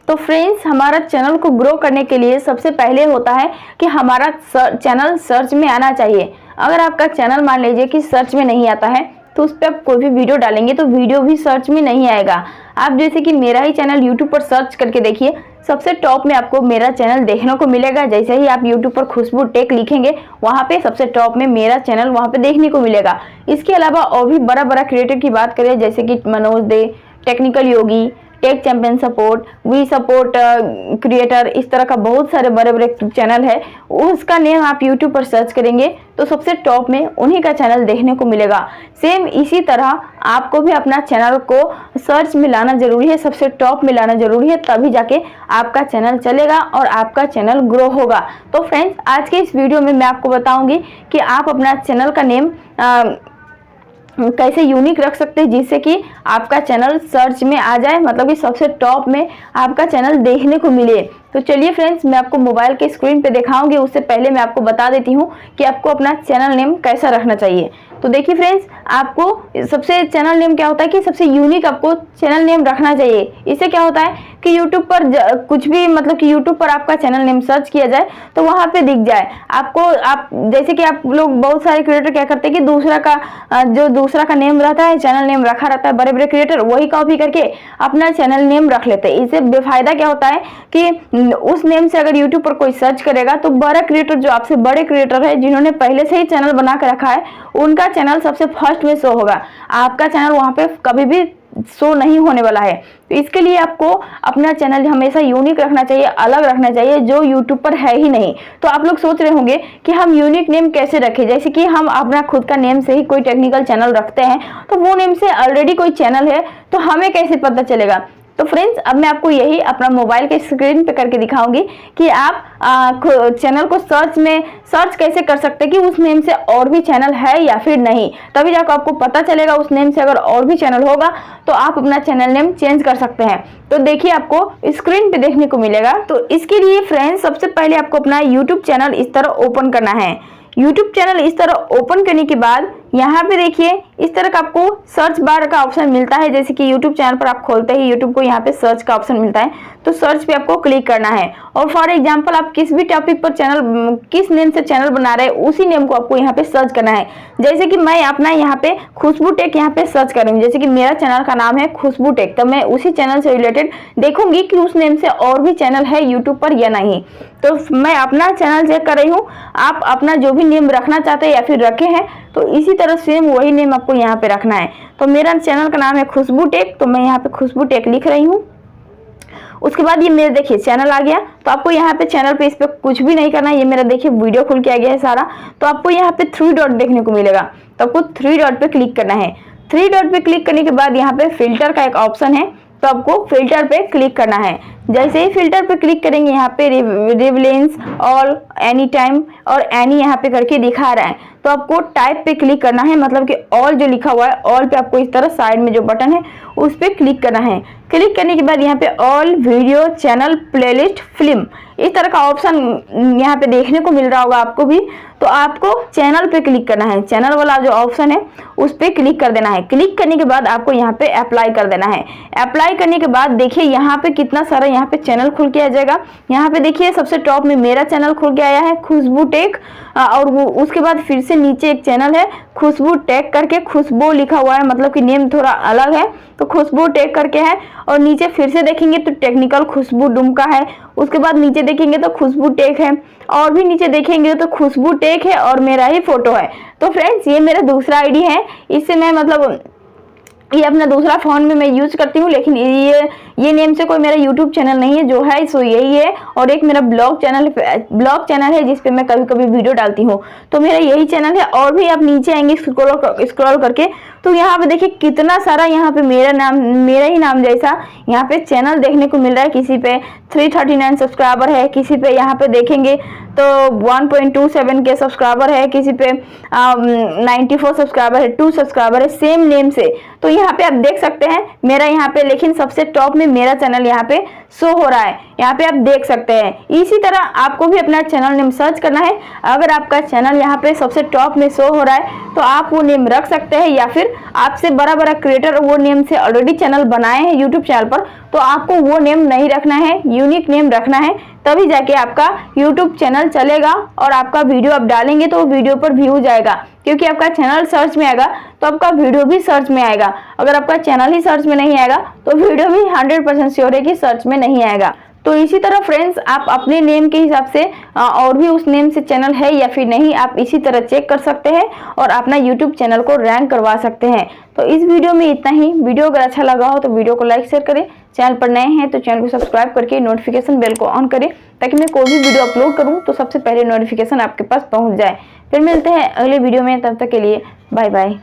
तो फ्रेंड्स, हमारा चैनल को ग्रो करने के लिए सबसे पहले होता है कि हमारा चैनल सर्च में आना चाहिए। अगर आपका चैनल मान लीजिए कि सर्च में नहीं आता है तो उस पर आप कोई भी वीडियो डालेंगे तो वीडियो भी सर्च में नहीं आएगा। आप जैसे कि मेरा ही चैनल यूट्यूब पर सर्च करके देखिए, सबसे टॉप में आपको मेरा चैनल देखने को मिलेगा। जैसे ही आप यूट्यूब पर खुशबू टेक लिखेंगे वहाँ पे सबसे टॉप में मेरा चैनल वहाँ पे देखने को मिलेगा। इसके अलावा और भी बड़ा बड़ा क्रिएटर की बात करें, जैसे कि Manoj Dey, technical Yogi, tech champion support, we support creator, इस तरह का बहुत सारे बड़े बड़े चैनल है। उसका नेम आप यूट्यूब पर सर्च करेंगे तो सबसे टॉप में उन्हीं का चैनल देखने को मिलेगा। सेम इसी तरह आपको भी अपना चैनल को सर्च में लाना जरूरी है, सबसे टॉप में लाना जरूरी है, तभी जाके आपका चैनल चलेगा और आपका चैनल ग्रो होगा। तो फ्रेंड्स, आज के इस वीडियो में मैं आपको बताऊंगी कि आप अपना चैनल का नेम कैसे यूनिक रख सकते हैं जिससे कि आपका चैनल सर्च में आ जाए, मतलब कि सबसे टॉप में आपका चैनल देखने को मिले। तो चलिए फ्रेंड्स, मैं आपको मोबाइल के स्क्रीन पे दिखाऊंगी। उससे पहले मैं आपको बता देती हूँ कि आपको अपना चैनल नेम कैसा रखना चाहिए। तो देखिए फ्रेंड्स, आपको सबसे चैनल नेम क्या होता है कि सबसे यूनिक आपको चैनल नेम रखना चाहिए। इससे क्या होता है कि यूट्यूब पर कुछ भी, मतलब कि यूट्यूब पर आपका चैनल नेम सर्च किया जाए तो वहाँ पे दिख जाए आपको। आप जैसे कि आप लोग बहुत सारे क्रिएटर क्या करते हैं कि दूसरा का नेम रहता है, चैनल नेम रखा रहता है, बड़े बड़े क्रिएटर वही कॉपी करके अपना चैनल नेम रख लेते हैं। इससे बेफायदा क्या होता है कि उस नेम से अगर यूट्यूब पर कोई सर्च करेगा तो बड़ा क्रिएटर, जो आपसे बड़े क्रिएटर है जिन्होंने पहले से ही चैनल बना के रखा है, उनका चैनल सबसे फर्स्ट में शो होगा। आपका चैनल वहां पे कभी भी शो नहीं होने वाला है। तो इसके लिए आपको अपना चैनल हमेशा यूनिक रखना चाहिए, अलग रखना चाहिए, जो यूट्यूब पर है ही नहीं। तो आप लोग सोच रहे होंगे कि हम यूनिक नेम कैसे रखें, जैसे कि हम अपना खुद का नेम से ही कोई टेक्निकल चैनल रखते हैं तो वो नेम से ऑलरेडी कोई चैनल है तो हमें कैसे पता चलेगा। तो फ्रेंड्स, अब मैं आपको यही अपना मोबाइल के स्क्रीन पे करके दिखाऊंगी कि आप चैनल को सर्च कैसे कर सकते हैं कि उस नेम से और भी चैनल है या फिर नहीं। तभी जाकर आपको पता चलेगा उस नेम से अगर और भी चैनल होगा तो आप अपना चैनल नेम चेंज कर सकते हैं। तो देखिए, आपको स्क्रीन पे देखने को मिलेगा। तो इसके लिए फ्रेंड्स, सबसे पहले आपको अपना यूट्यूब चैनल इस तरह ओपन करना है। यूट्यूब चैनल इस तरह ओपन करने के बाद यहाँ पे देखिए इस तरह का आपको सर्च बार का ऑप्शन मिलता है। जैसे कि यूट्यूब चैनल पर आप खोलते ही यूट्यूब को यहाँ पे सर्च का ऑप्शन मिलता है, तो सर्च पे आपको क्लिक करना है। और फॉर एग्जांपल आप किस भी टॉपिक पर किस नेम से चैनल बना रहे हैं उसी नेम को आपको यहाँ पे सर्च करना है। जैसे कि मैं अपना यहाँ पे खुशबू टेक यहाँ पे सर्च करूंगी, जैसे कि मेरा चैनल का नाम है खुशबू टेक, तो मैं उसी चैनल से रिलेटेड देखूंगी कि उस नेम से और भी चैनल है यूट्यूब पर या नहीं। तो मैं अपना चैनल चेक कर रही हूँ, आप अपना जो भी नेम रखना चाहते हैं या फिर रखे हैं तो इसी तरह सेम वही नेम आपको यहाँ पे रखना है। तो मेरा चैनल का नाम है खुशबू टेक, तो मैं यहाँ पे खुशबू टेक लिख रही हूँ। उसके बाद ये मेरे देखिए चैनल आ गया। तो आपको यहाँ पे चैनल पे इस पे कुछ भी नहीं करना है, ये मेरा देखिए वीडियो खुल के आ गया है सारा। तो आपको यहाँ पे 3 डॉट देखने को मिलेगा, तो आपको 3 डॉट पे क्लिक करना है। 3 डॉट पे क्लिक करने के बाद यहाँ पे फिल्टर का एक ऑप्शन है, तो आपको फिल्टर पे क्लिक करना है। जैसे ही फिल्टर पे क्लिक करेंगे यहाँ पे रिवलेंस, ऑल, एनी टाइम और एनी यहाँ पे करके दिखा रहा है, तो आपको टाइप पे क्लिक करना है, मतलब कि ऑल जो लिखा हुआ है ऑल पे आपको इस तरह साइड में जो बटन है उस पे क्लिक करना है। क्लिक करने के बाद यहाँ पे all video channel playlist film इस तरह का ऑप्शन यहाँ पे देखने को मिल रहा होगा आपको भी। तो आपको चैनल पे क्लिक करना है, चैनल वाला जो ऑप्शन है उस पे क्लिक कर देना है। क्लिक करने के बाद आपको यहाँ पे अप्लाई कर देना है। अप्लाई करने के बाद देखिए यहाँ पे कितना सारा यहाँ पे चैनल खुल के आ जाएगा। यहाँ पे देखिए सबसे टॉप में मेरा चैनल खुल के आया है खुशबू टेक, और उसके बाद फिर से नीचे एक चैनल है खुशबू टेक करके, खुशबू लिखा हुआ है, मतलब कि नेम थोड़ा अलग है तो खुशबू टेक करके है। और नीचे फिर से देखेंगे तो टेक्निकल खुशबू डुमका है। उसके बाद नीचे देखेंगे तो खुशबू टेक है, और भी नीचे देखेंगे तो खुशबू टेक है और मेरा ही फोटो है। तो फ्रेंड्स, ये मेरा दूसरा आईडी है, इससे मैं मतलब ये अपना दूसरा फोन में मैं यूज करती हूँ, लेकिन ये नेम से कोई मेरा यूट्यूब चैनल नहीं है, जो है सो यही है। और एक मेरा ब्लॉग चैनल है जिसपे मैं कभी कभी वीडियो डालती हूँ, तो मेरा यही चैनल है। और भी आप नीचे आएंगे स्क्रॉल करके तो यहाँ पे देखिए कितना सारा यहाँ पे मेरा ही नाम जैसा यहाँ पे चैनल देखने को मिल रहा है। किसी पे 339 सब्सक्राइबर है, किसी पे यहाँ पे देखेंगे तो 1.27 के सब्सक्राइबर है, किसी पे 94 सब्सक्राइबर है, 2 सब्सक्राइबर है सेम नेम से। तो यहाँ पे आप देख सकते हैं मेरा यहाँ पे, लेकिन सबसे टॉप में मेरा चैनल यहाँ पे शो हो रहा है। यहाँ पे आप देख सकते हैं। इसी तरह आपको भी अपना चैनल नेम सर्च करना है। अगर आपका चैनल यहाँ पे सबसे टॉप में शो हो रहा है तो आप वो नेम रख सकते हैं, या फिर आपसे बड़ा बड़ा क्रिएटर वो नेम से ऑलरेडी चैनल बनाए हैं यूट्यूब चैनल पर, तो आपको वो नेम नहीं रखना है, यूनिक नेम रखना है, तभी जाके आपका यूट्यूब चैनल चलेगा और आपका वीडियो आप डालेंगे तो वीडियो पर व्यू जाएगा, क्योंकि आपका चैनल सर्च में आएगा तो आपका वीडियो भी सर्च में आएगा। अगर आपका चैनल ही सर्च में नहीं आएगा तो वीडियो भी 100% श्योर है कि सर्च में नहीं आएगा। तो इसी तरह फ्रेंड्स आप अपने नेम के हिसाब से और भी उस नेम से चैनल है या फिर नहीं, आप इसी तरह चेक कर सकते हैं और अपना यूट्यूब चैनल को रैंक करवा सकते हैं। तो इस वीडियो में इतना ही। वीडियो अगर अच्छा लगा हो तो वीडियो को लाइक शेयर करें। चैनल पर नए हैं तो चैनल को सब्सक्राइब करके नोटिफिकेशन बेल को ऑन करें, ताकि मैं कोई भी वीडियो अपलोड करूं तो सबसे पहले नोटिफिकेशन आपके पास पहुंच जाए। फिर मिलते हैं अगले वीडियो में, तब तक के लिए बाय बाय।